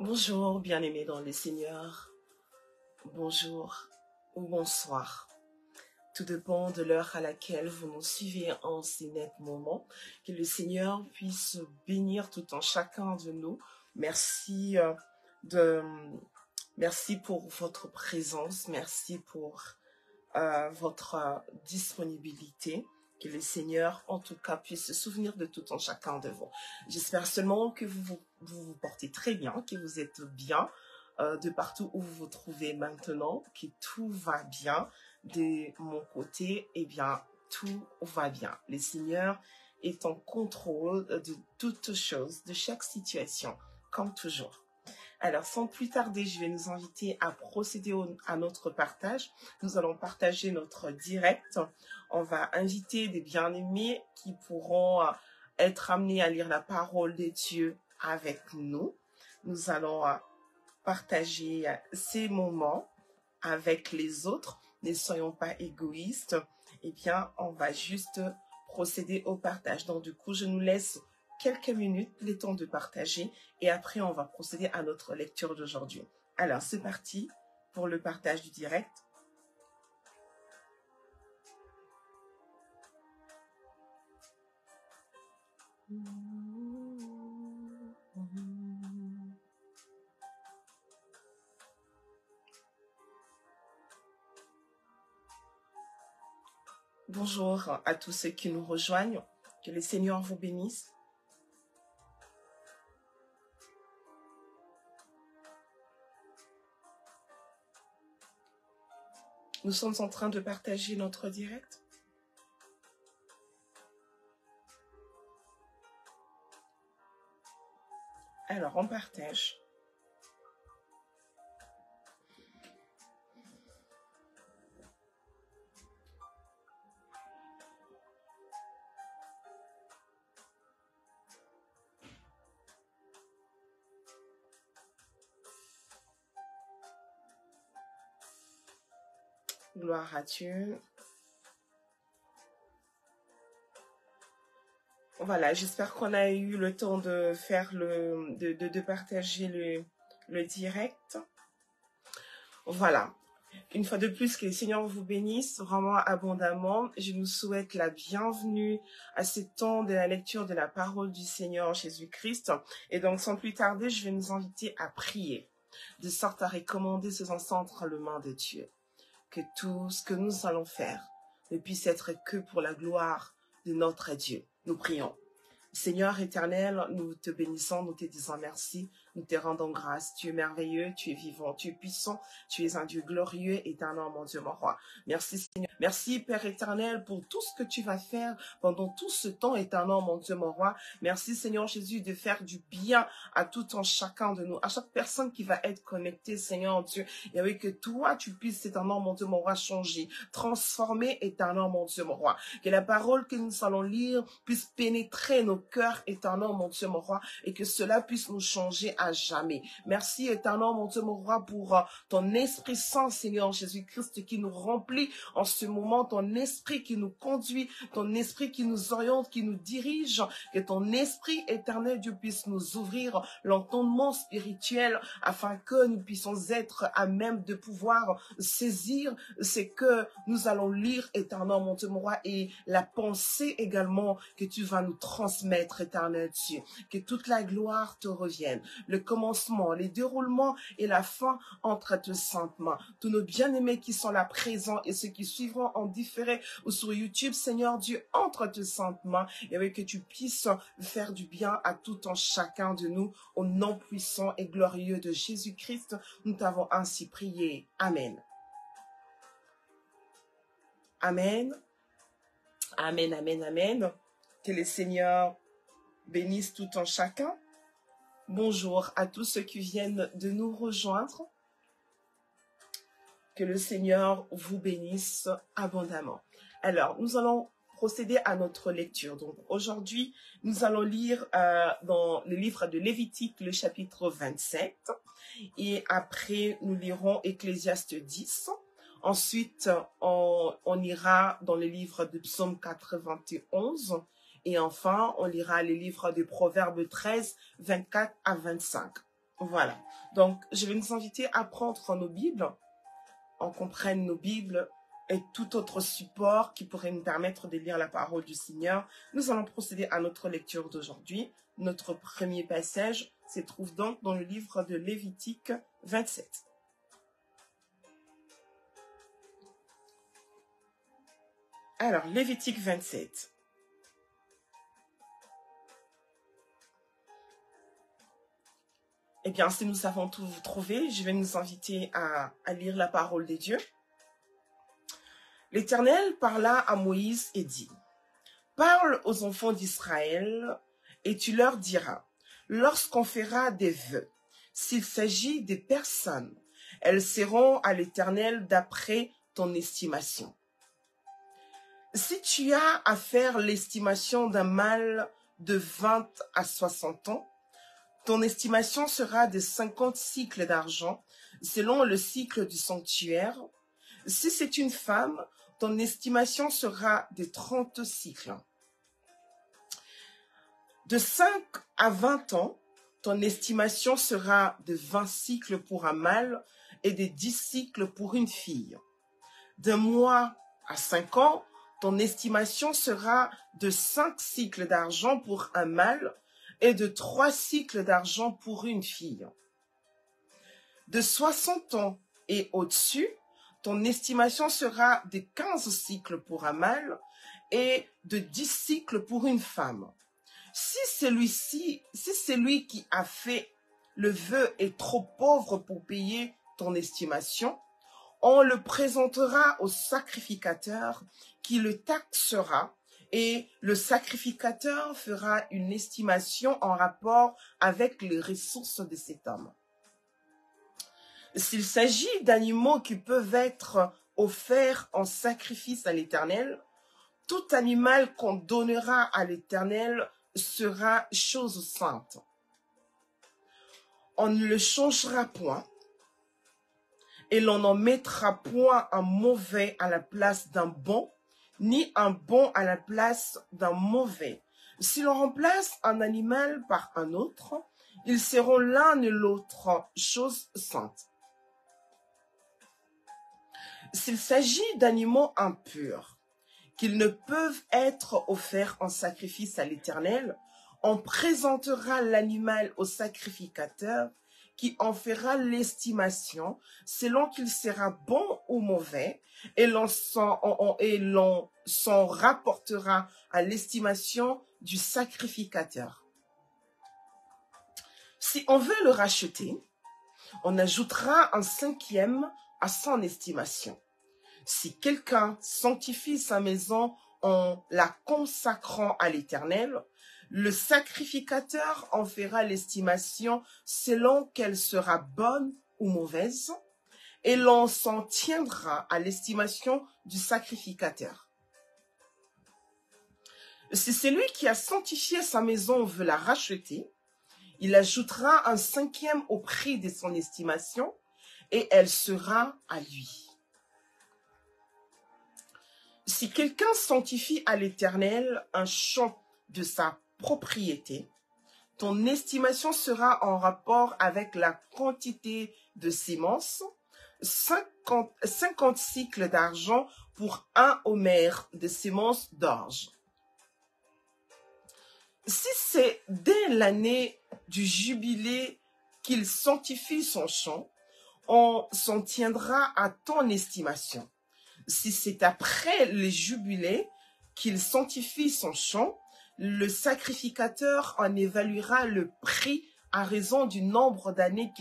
Bonjour, bien-aimés dans le Seigneur. Bonjour ou bonsoir. Tout dépend de l'heure à laquelle vous nous suivez en ces nets moments. Que le Seigneur puisse bénir tout en chacun de nous. Merci merci pour votre présence. Merci pour votre disponibilité. Que le Seigneur, en tout cas, puisse se souvenir de tout en chacun de vous. J'espère seulement que vous portez très bien, que vous êtes bien de partout où vous vous trouvez maintenant, que tout va bien. De mon côté, eh bien, tout va bien. Le Seigneur est en contrôle de toutes choses, de chaque situation, comme toujours. Alors, sans plus tarder, je vais nous inviter à procéder à notre partage. Nous allons partager notre direct. On va inviter des bien-aimés qui pourront être amenés à lire la parole de Dieu avec nous. Nous allons partager ces moments avec les autres. Ne soyons pas égoïstes. Eh bien, on va juste procéder au partage. Donc, du coup, je nous laisse quelques minutes, le temps de partager, et après, on va procéder à notre lecture d'aujourd'hui. Alors, c'est parti pour le partage du direct. Bonjour à tous ceux qui nous rejoignent. Que le Seigneur vous bénisse. Nous sommes en train de partager notre direct. Alors, on partage. Gloire à Dieu. Voilà, j'espère qu'on a eu le temps de faire de partager le direct. Voilà. Une fois de plus, que le Seigneur vous bénisse vraiment abondamment. Je nous souhaite la bienvenue à ce temps de la lecture de la parole du Seigneur Jésus-Christ. Et donc, sans plus tarder, je vais nous inviter à prier, de sorte à recommander ce ensemble entre les mains de Dieu. Que tout ce que nous allons faire ne puisse être que pour la gloire de notre Dieu. Nous prions. Seigneur éternel, nous te bénissons, nous te disons merci, nous te rendons grâce. Tu es merveilleux, tu es vivant, tu es puissant, tu es un Dieu glorieux, éternel, mon Dieu, mon roi. Merci Seigneur. Merci Père éternel pour tout ce que tu vas faire pendant tout ce temps, éternel, mon Dieu, mon roi. Merci Seigneur Jésus de faire du bien à tout en chacun de nous, à chaque personne qui va être connectée, Seigneur Dieu. Et oui, que toi, tu puisses, éternel, mon Dieu, mon roi, changer, transformer, éternel, mon Dieu, mon roi. Que la parole que nous allons lire puisse pénétrer nos cœurs, éternel, mon Dieu, mon roi, et que cela puisse nous changer à jamais. Merci, éternel, mon Dieu, mon roi, pour ton Esprit Saint, Seigneur Jésus-Christ, qui nous remplit en ce moment, ton Esprit qui nous conduit, ton Esprit qui nous oriente, qui nous dirige, que ton Esprit éternel, Dieu, puisse nous ouvrir l'entendement spirituel, afin que nous puissions être à même de pouvoir saisir ce que nous allons lire, éternel, mon Dieu, mon roi, et la pensée également que tu vas nous transmettre, éternel Dieu. Que toute la gloire te revienne. Le commencement, les déroulements et la fin entre tes saintes mains. Tous nos bien-aimés qui sont là présents et ceux qui suivront en différé ou sur YouTube, Seigneur Dieu, entre tes saintes mains, et avec que tu puisses faire du bien à tout en chacun de nous, au nom puissant et glorieux de Jésus-Christ, nous t'avons ainsi prié. Amen. Amen. Amen, amen, amen. Que le Seigneur bénisse tout en chacun. Bonjour à tous ceux qui viennent de nous rejoindre. Que le Seigneur vous bénisse abondamment. Alors, nous allons procéder à notre lecture. Donc, aujourd'hui, nous allons lire dans le livre de Lévitique, le chapitre 27. Et après, nous lirons Ecclésiaste 10. Ensuite, on ira dans le livre de Psaume 91. Et enfin, on lira les livres de Proverbes 13, 24 à 25. Voilà. Donc, je vais nous inviter à prendre nos Bibles. On comprenne nos Bibles et tout autre support qui pourrait nous permettre de lire la parole du Seigneur. Nous allons procéder à notre lecture d'aujourd'hui. Notre premier passage se trouve donc dans le livre de Lévitique 27. Alors, Lévitique 27. Eh bien, si nous avons tout trouvé, je vais nous inviter à lire la parole de Dieu. L'Éternel parla à Moïse et dit, « Parle aux enfants d'Israël et tu leur diras, lorsqu'on fera des vœux, s'il s'agit des personnes, elles seront à l'Éternel d'après ton estimation. Si tu as à faire l'estimation d'un mâle de 20 à 60 ans, ton estimation sera de 50 cycles d'argent, selon le cycle du sanctuaire. Si c'est une femme, ton estimation sera de 30 cycles. De 5 à 20 ans, ton estimation sera de 20 cycles pour un mâle et de 10 cycles pour une fille. De mois à 5 ans, ton estimation sera de 5 cycles d'argent pour un mâle et de 3 cycles d'argent pour une fille. De 60 ans et au-dessus, ton estimation sera de 15 cycles pour un mâle et de 10 cycles pour une femme. Si celui qui a fait le vœu est trop pauvre pour payer ton estimation, on le présentera au sacrificateur qui le taxera et le sacrificateur fera une estimation en rapport avec les ressources de cet homme. S'il s'agit d'animaux qui peuvent être offerts en sacrifice à l'Éternel, tout animal qu'on donnera à l'Éternel sera chose sainte. On ne le changera point et l'on n'en mettra point un mauvais à la place d'un bon, ni un bon à la place d'un mauvais. Si l'on remplace un animal par un autre, ils seront l'un et l'autre chose sainte. S'il s'agit d'animaux impurs, qu'ils ne peuvent être offerts en sacrifice à l'Éternel, on présentera l'animal au sacrificateur qui en fera l'estimation selon qu'il sera bon ou mauvais, et l'on s'en rapportera à l'estimation du sacrificateur. Si on veut le racheter, on ajoutera un 5e à son estimation. Si quelqu'un sanctifie sa maison en la consacrant à l'Éternel, le sacrificateur en fera l'estimation selon qu'elle sera bonne ou mauvaise, et l'on s'en tiendra à l'estimation du sacrificateur. Si celui qui a sanctifié sa maison veut la racheter, il ajoutera un 5e au prix de son estimation, et elle sera à lui. Si quelqu'un sanctifie à l'Éternel un champ de sa propriété, ton estimation sera en rapport avec la quantité de sémences, 50 cycles d'argent pour un homère de sémences d'orge. Si c'est dès l'année du jubilé qu'il sanctifie son champ, on s'en tiendra à ton estimation. Si c'est après les jubilés qu'il sanctifie son champ, le sacrificateur en évaluera le prix à raison du nombre d'années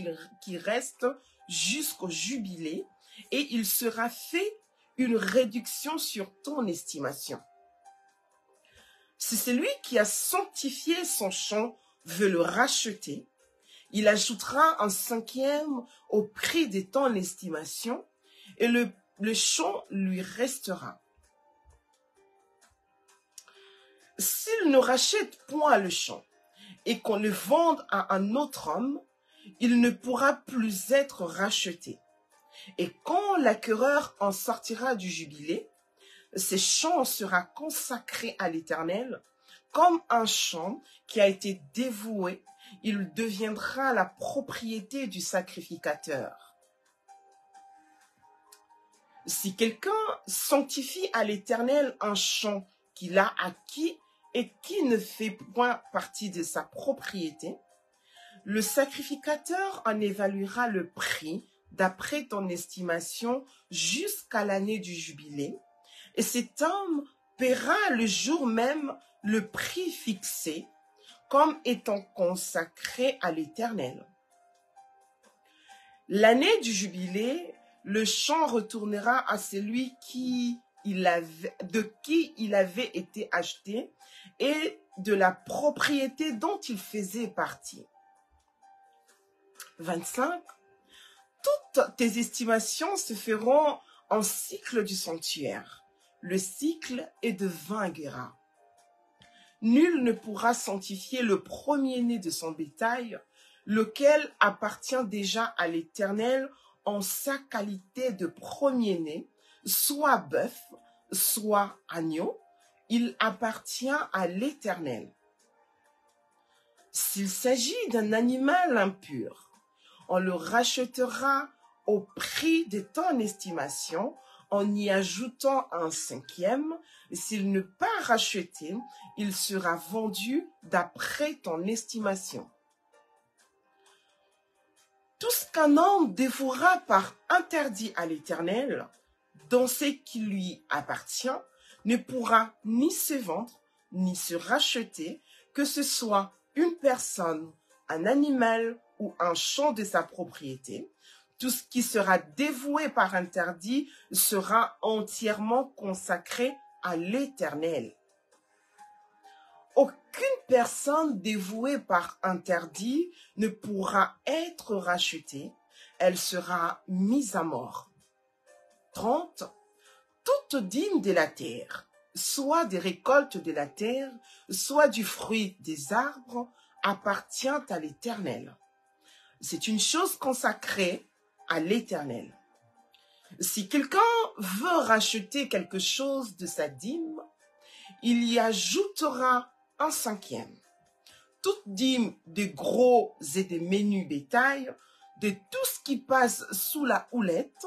qui reste jusqu'au jubilé, et il sera fait une réduction sur ton estimation. Si celui qui a sanctifié son champ veut le racheter, il ajoutera un 5e au prix de ton estimation, et le champ lui restera. S'il ne rachète point le champ et qu'on le vende à un autre homme, il ne pourra plus être racheté. Et quand l'acquéreur en sortira du jubilé, ce champ sera consacré à l'Éternel comme un champ qui a été dévoué, il deviendra la propriété du sacrificateur. Si quelqu'un sanctifie à l'Éternel un champ qu'il a acquis et qui ne fait point partie de sa propriété, le sacrificateur en évaluera le prix d'après ton estimation jusqu'à l'année du jubilé, et cet homme paiera le jour même le prix fixé comme étant consacré à l'Éternel. L'année du jubilé, le champ retournera à celui de qui il avait été acheté et de la propriété dont il faisait partie. 25. Toutes tes estimations se feront en cycle du sanctuaire. Le cycle est de 20 guéras. Nul ne pourra sanctifier le premier-né de son bétail, lequel appartient déjà à l'Éternel en sa qualité de premier-né, soit bœuf, soit agneau, il appartient à l'Éternel. S'il s'agit d'un animal impur, on le rachètera au prix de ton estimation en y ajoutant un cinquième. S'il n'est pas racheté, il sera vendu d'après ton estimation. Tout ce qu'un homme dévouera par interdit à l'Éternel, dans ce qui lui appartient, ne pourra ni se vendre, ni se racheter, que ce soit une personne, un animal ou un champ de sa propriété. Tout ce qui sera dévoué par interdit sera entièrement consacré à l'Éternel. Aucune personne dévouée par interdit ne pourra être rachetée, elle sera mise à mort. 30. Toute dîme de la terre, soit des récoltes de la terre, soit du fruit des arbres, appartient à l'Éternel. C'est une chose consacrée à l'Éternel. Si quelqu'un veut racheter quelque chose de sa dîme, il y ajoutera un cinquième. Toute dîme de gros et de menus bétail, de tout ce qui passe sous la houlette,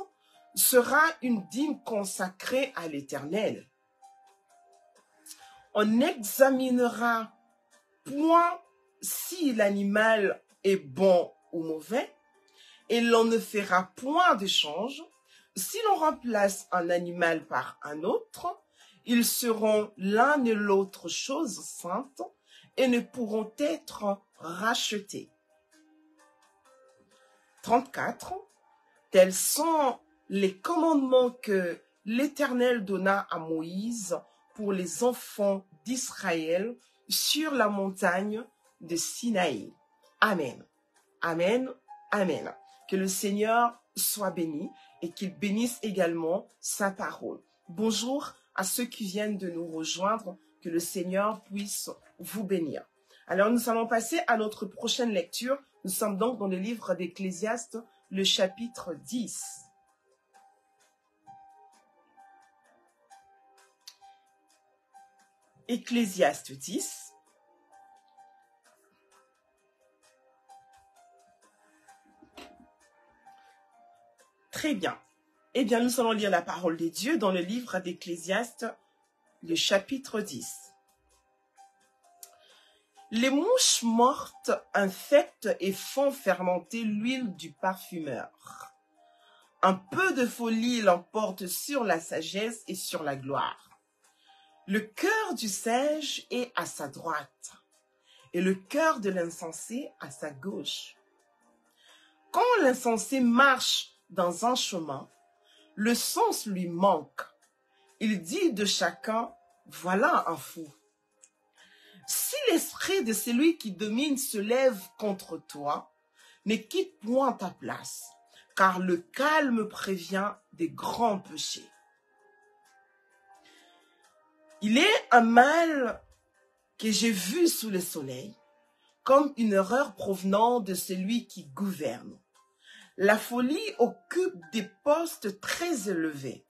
sera une dîme consacrée à l'Éternel. On n'examinera point si l'animal est bon ou mauvais, et l'on ne fera point d'échange. Si l'on remplace un animal par un autre, ils seront l'un et l'autre chose sainte et ne pourront être rachetés. 34. Tels sont les commandements que l'Éternel donna à Moïse pour les enfants d'Israël sur la montagne de Sinaï. Amen. Amen. Amen. Que le Seigneur soit béni et qu'il bénisse également sa parole. Bonjour à ceux qui viennent de nous rejoindre, que le Seigneur puisse vous bénir. Alors nous allons passer à notre prochaine lecture. Nous sommes donc dans le livre d'Ecclésiaste, le chapitre 10. Ecclésiaste 10. Très bien. Eh bien, nous allons lire la parole de Dieu dans le livre d'Ecclésiaste, le chapitre 10. Les mouches mortes infectent et font fermenter l'huile du parfumeur. Un peu de folie l'emporte sur la sagesse et sur la gloire. Le cœur du sage est à sa droite, et le cœur de l'insensé à sa gauche. Quand l'insensé marche dans un chemin, le sens lui manque. Il dit de chacun, voilà un fou. Si l'esprit de celui qui domine se lève contre toi, ne quitte point ta place, car le calme prévient des grands péchés. Il est un mal que j'ai vu sous le soleil, comme une erreur provenant de celui qui gouverne. La folie occupe des postes très élevés,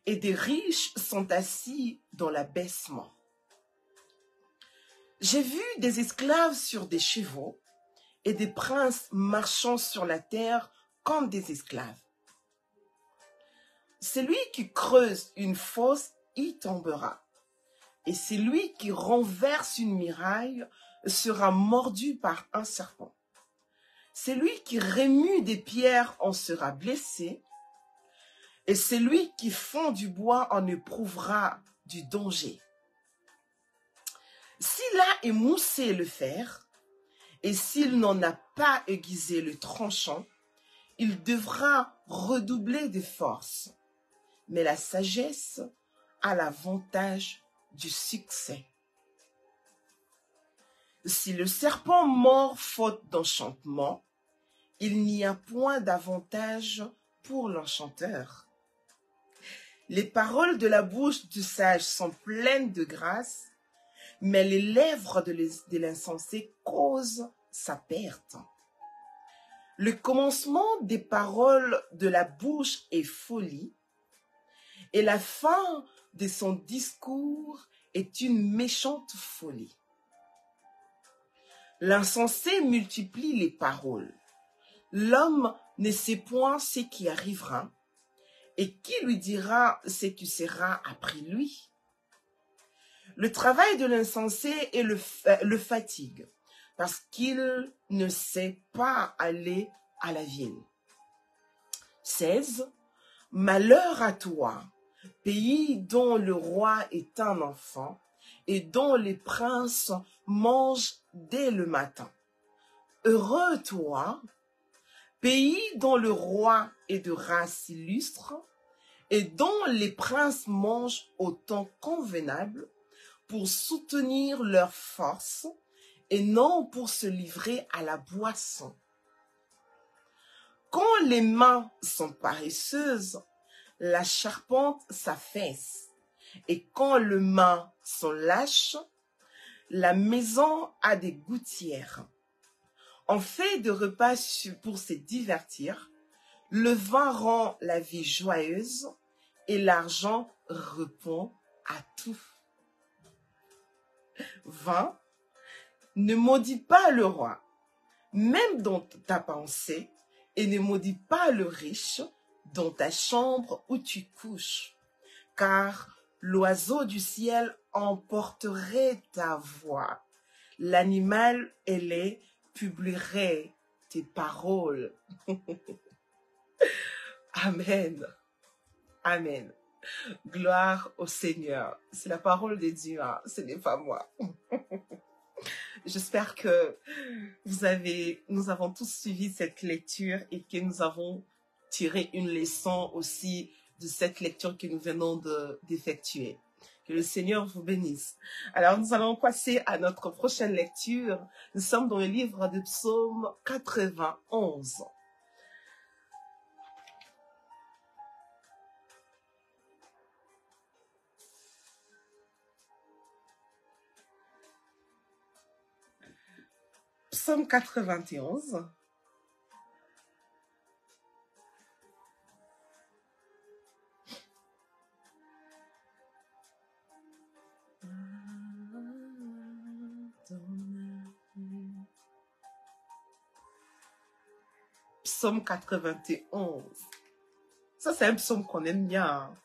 et des riches sont assis dans l'abaissement. J'ai vu des esclaves sur des chevaux, et des princes marchant sur la terre comme des esclaves. Celui qui creuse une fosse y tombera, et celui qui renverse une muraille sera mordu par un serpent. Celui qui remue des pierres en sera blessé, et celui qui fond du bois en éprouvera du danger. S'il a émoussé le fer, et s'il n'en a pas aiguisé le tranchant, il devra redoubler de force. Mais la sagesse a l'avantage du succès. Si le serpent mord faute d'enchantement, il n'y a point d'avantage pour l'enchanteur. Les paroles de la bouche du sage sont pleines de grâce, mais les lèvres de l'insensé causent sa perte. Le commencement des paroles de la bouche est folie, et la fin de son discours est une méchante folie. L'insensé multiplie les paroles. L'homme ne sait point ce qui arrivera, et qui lui dira ce qui sera après lui? Le travail de l'insensé le fatigue, parce qu'il ne sait pas aller à la ville. 16. Malheur à toi, pays dont le roi est un enfant, et dont les princes mangent dès le matin. Heureux toi, pays dont le roi est de race illustre, et dont les princes mangent au temps convenable pour soutenir leur force, et non pour se livrer à la boisson. Quand les mains sont paresseuses, la charpente s'affaisse, et quand les mains sont lâches, la maison a des gouttières. En fait de repas pour se divertir, le vin rend la vie joyeuse et l'argent répond à tout. 20. Ne maudis pas le roi, même dans ta pensée, et ne maudis pas le riche dans ta chambre où tu couches, car l'oiseau du ciel emporterait ta voix, l'animal ailé publierait tes paroles. Amen. Amen. Gloire au Seigneur. C'est la parole de Dieu, hein? Ce n'est pas moi. J'espère que nous avons tous suivi cette lecture et que nous avons tiré une leçon aussi de cette lecture que nous venons d'effectuer. Que le Seigneur vous bénisse. Alors, nous allons passer à notre prochaine lecture. Nous sommes dans le livre de Psaume 91. Psaume 91. Psaume 91. Ça, c'est un psaume qu'on aime bien.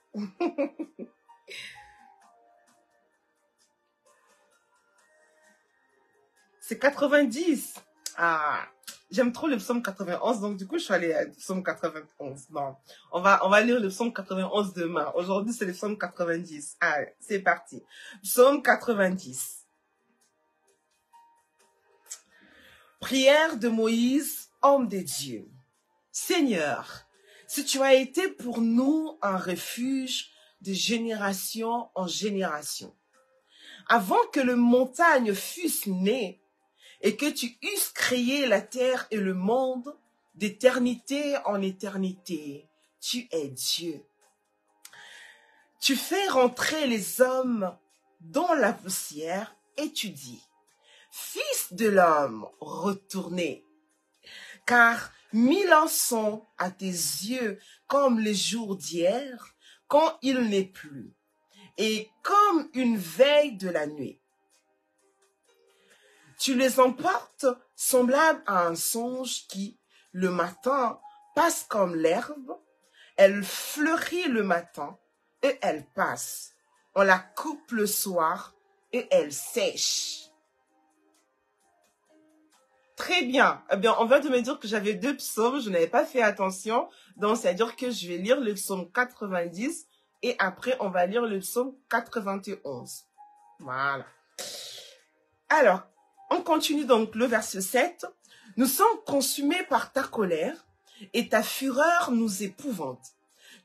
C'est 90. Ah, j'aime trop le psaume 91, donc du coup, je suis allée à psaume 91. Non, on va lire le psaume 91 demain. Aujourd'hui, c'est le psaume 90. Ah, c'est parti. Psaume 90. Prière de Moïse, homme de Dieu. Seigneur, si tu as été pour nous un refuge de génération en génération, avant que les montagnes fussent nées et que tu eusses créé la terre et le monde, d'éternité en éternité, tu es Dieu. Tu fais rentrer les hommes dans la poussière et tu dis, Fils de l'homme, retournez, car 1000 ans sont à tes yeux comme les jours d'hier, quand il n'est plus, et comme une veille de la nuit. Tu les emportes semblable à un songe qui, le matin, passe comme l'herbe, elle fleurit le matin et elle passe. On la coupe le soir et elle sèche. Très bien. Eh bien, on vient de me dire que j'avais 2 psaumes, je n'avais pas fait attention. Donc, c'est-à-dire que je vais lire le psaume 90 et après, on va lire le psaume 91. Voilà. Alors, on continue donc le verset 7. Nous sommes consumés par ta colère et ta fureur nous épouvante.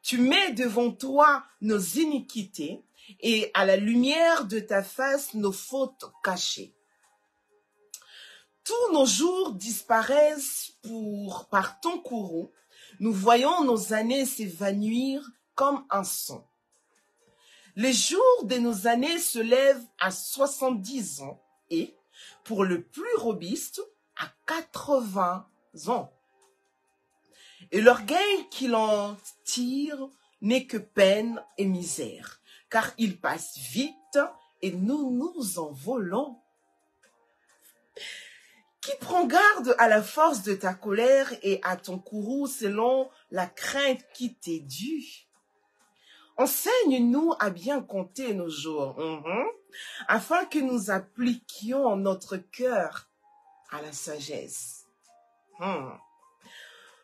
Tu mets devant toi nos iniquités et à la lumière de ta face nos fautes cachées. Tous nos jours disparaissent par ton courroux. Nous voyons nos années s'évanouir comme un son. Les jours de nos années se lèvent à 70 ans et, pour le plus robuste, à 80 ans. Et l'orgueil qui l'en tire n'est que peine et misère, car il passe vite et nous nous envolons. Qui prend garde à la force de ta colère et à ton courroux selon la crainte qui t'est due. Enseigne-nous à bien compter nos jours, afin que nous appliquions notre cœur à la sagesse.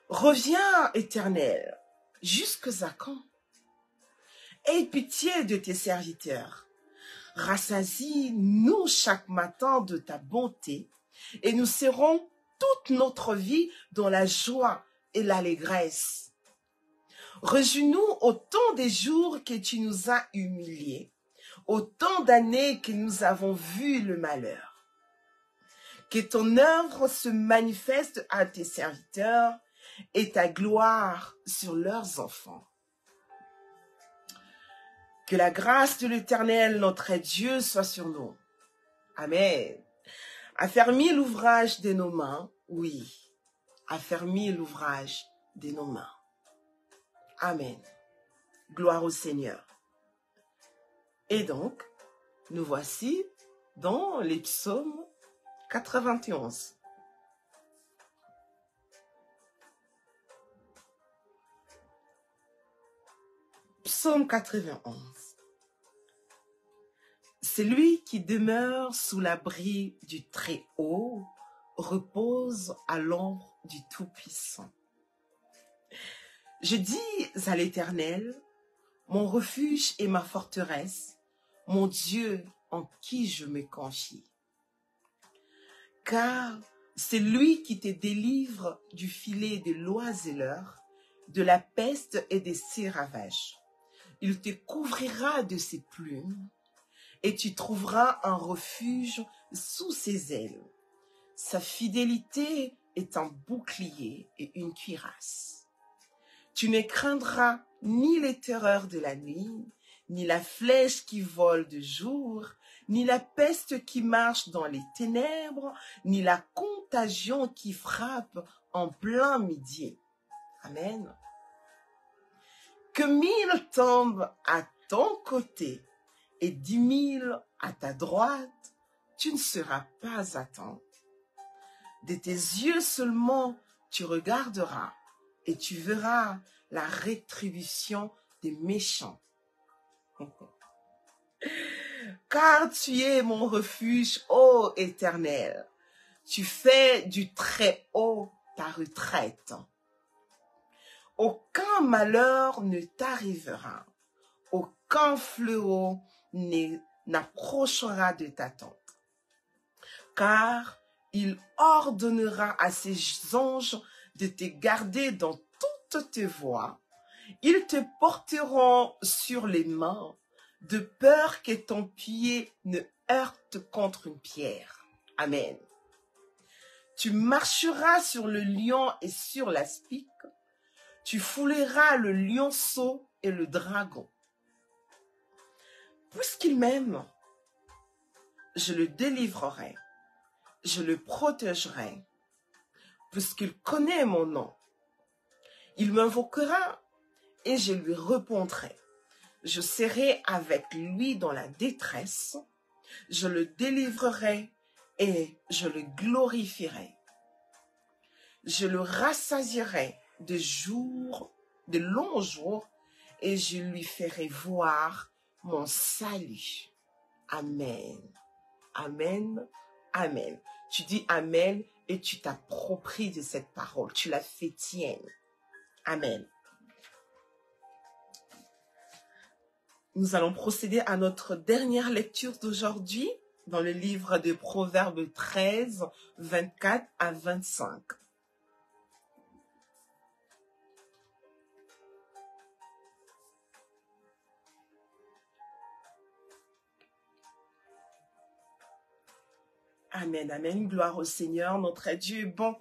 Reviens, Éternel, jusque à quand? Aie pitié de tes serviteurs. Rassasie-nous chaque matin de ta bonté, et nous serons toute notre vie dans la joie et l'allégresse. Rejouis-nous au temps des jours que tu nous as humiliés, au temps d'années que nous avons vu le malheur. Que ton œuvre se manifeste à tes serviteurs et ta gloire sur leurs enfants. Que la grâce de l'Éternel, notre Dieu, soit sur nous. Amen. Affermis l'ouvrage de nos mains, oui. Affermis l'ouvrage de nos mains. Amen. Gloire au Seigneur. Et donc, nous voici dans les psaumes 91. Psaume 91. Celui qui demeure sous l'abri du Très-Haut repose à l'ombre du Tout-Puissant. Je dis à l'Éternel, mon refuge et ma forteresse, mon Dieu en qui je me confie. Car c'est lui qui te délivre du filet de l'oiseleur, de la peste et de ses ravages. Il te couvrira de ses plumes et tu trouveras un refuge sous ses ailes. Sa fidélité est un bouclier et une cuirasse. Tu ne craindras ni les terreurs de la nuit, ni la flèche qui vole de jour, ni la peste qui marche dans les ténèbres, ni la contagion qui frappe en plein midi. Amen. Que 1000 tombent à ton côté et 10 000 à ta droite, tu ne seras pas atteint. De tes yeux seulement tu regarderas et tu verras la rétribution des méchants. Car tu es mon refuge, ô Éternel. Tu fais du Très-Haut ta retraite. Aucun malheur ne t'arrivera. Aucun fléau n'approchera de ta tente. Car il ordonnera à ses anges de te garder dans toutes tes voies. Ils te porteront sur les mains, de peur que ton pied ne heurte contre une pierre. Amen. Tu marcheras sur le lion et sur l'aspic. Tu fouleras le lionceau et le dragon. Puisqu'il m'aime, je le délivrerai, je le protégerai, puisqu'il connaît mon nom. Il m'invoquera et je lui répondrai. Je serai avec lui dans la détresse, je le délivrerai et je le glorifierai. Je le rassasierai de longs jours, et je lui ferai voir mon salut. Amen. Amen. Amen. Tu dis Amen et tu t'appropries de cette parole. Tu la fais tienne. Amen. Nous allons procéder à notre dernière lecture d'aujourd'hui dans le livre de Proverbes 13, 24 à 25. Amen, amen. Gloire au Seigneur. Notre Dieu est bon.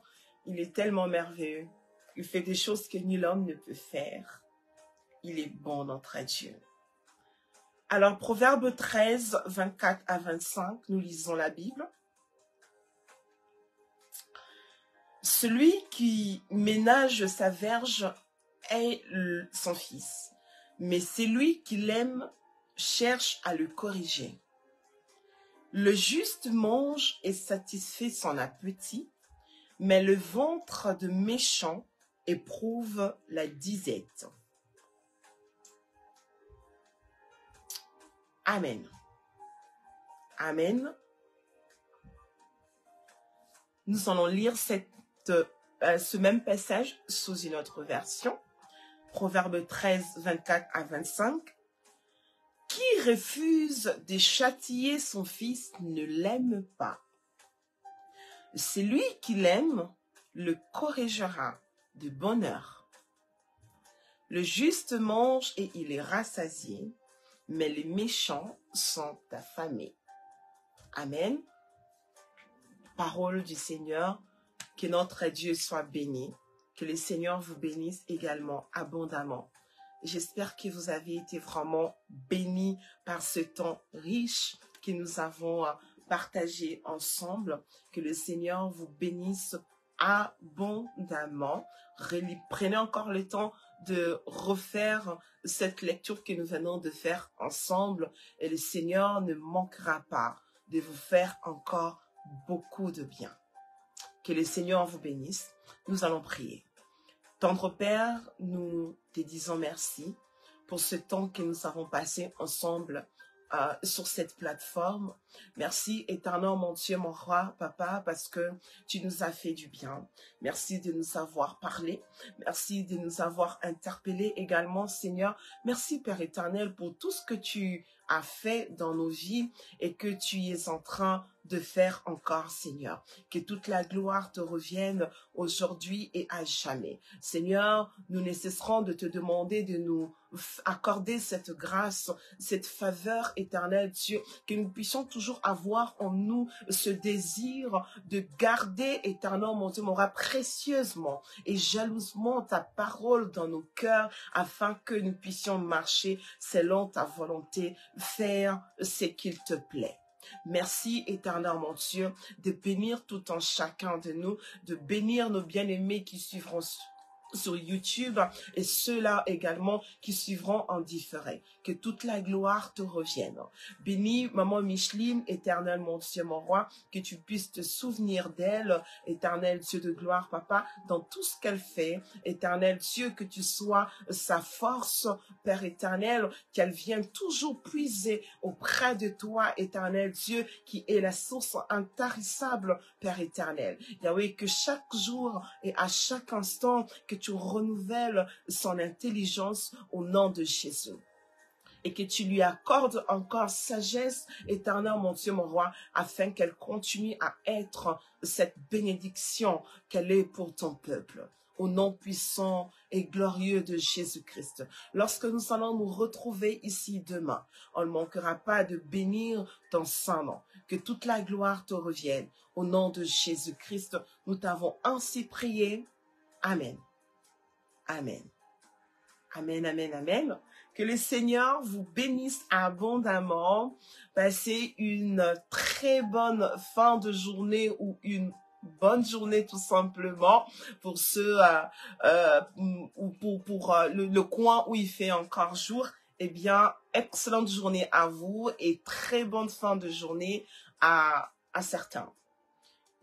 Il est tellement merveilleux. Il fait des choses que nul homme ne peut faire. Il est bon, notre Dieu. Alors, Proverbe 13, 24 à 25, nous lisons la Bible. Celui qui ménage sa verge est son fils, mais celui qui l'aime cherche à le corriger. Le juste mange et satisfait son appétit, mais le ventre de méchant éprouve la disette. Amen. Amen. Nous allons lire ce même passage sous une autre version. Proverbe 13, 24 à 25. Qui refuse de châtier son fils ne l'aime pas. Celui qui l'aime le corrigera de bonne heure. Le juste mange et il est rassasié, mais les méchants sont affamés. Amen. Parole du Seigneur, que notre Dieu soit béni, que le Seigneur vous bénisse également abondamment. J'espère que vous avez été vraiment bénis par ce temps riche que nous avons partagé ensemble. Que le Seigneur vous bénisse abondamment. Prenez encore le temps de refaire cette lecture que nous venons de faire ensemble et le Seigneur ne manquera pas de vous faire encore beaucoup de bien. Que le Seigneur vous bénisse. Nous allons prier. Tendre Père, nous te disons merci pour ce temps que nous avons passé ensemble sur cette plateforme. Merci éternel mon Dieu, mon roi, papa, parce que tu nous as fait du bien. Merci de nous avoir parlé. Merci de nous avoir interpellés également, Seigneur. Merci Père éternel pour tout ce que tu as fait dans nos vies et que tu es en train de faire encore, Seigneur. Que toute la gloire te revienne aujourd'hui et à jamais. Seigneur, nous ne cesserons de te demander de nous accorder cette grâce, cette faveur éternelle, Dieu, que nous puissions toujours avoir en nous ce désir de garder éternellement, mon Dieu, mon roi, précieusement et jalousement ta parole dans nos cœurs afin que nous puissions marcher selon ta volonté, faire ce qu'il te plaît. Merci éternel mon Dieu de bénir tout en chacun de nous, de bénir nos bien-aimés qui suivront sur YouTube et ceux-là également qui suivront en différé. Que toute la gloire te revienne. Bénis maman Micheline, éternel mon Dieu, mon roi, que tu puisses te souvenir d'elle, éternel Dieu de gloire, papa, dans tout ce qu'elle fait. Éternel Dieu, que tu sois sa force, Père éternel, qu'elle vienne toujours puiser auprès de toi, éternel Dieu, qui est la source intarissable, Père éternel. Yahweh, que chaque jour et à chaque instant, que tu renouvelles son intelligence au nom de Jésus. Et que tu lui accordes encore sagesse éternelle, mon Dieu, mon roi, afin qu'elle continue à être cette bénédiction qu'elle est pour ton peuple. Au nom puissant et glorieux de Jésus-Christ. Lorsque nous allons nous retrouver ici demain, on ne manquera pas de bénir ton saint nom. Que toute la gloire te revienne. Au nom de Jésus-Christ, nous t'avons ainsi prié. Amen. Amen. Amen, amen, amen. Que le Seigneur vous bénisse abondamment. Passez une très bonne fin de journée ou une bonne journée tout simplement pour ceux ou pour le coin où il fait encore jour. Eh bien, excellente journée à vous et très bonne fin de journée à certains.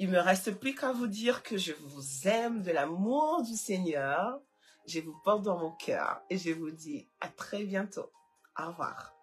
il me reste plus qu'à vous dire que je vous aime de l'amour du Seigneur. Je vous porte dans mon cœur et je vous dis à très bientôt. Au revoir.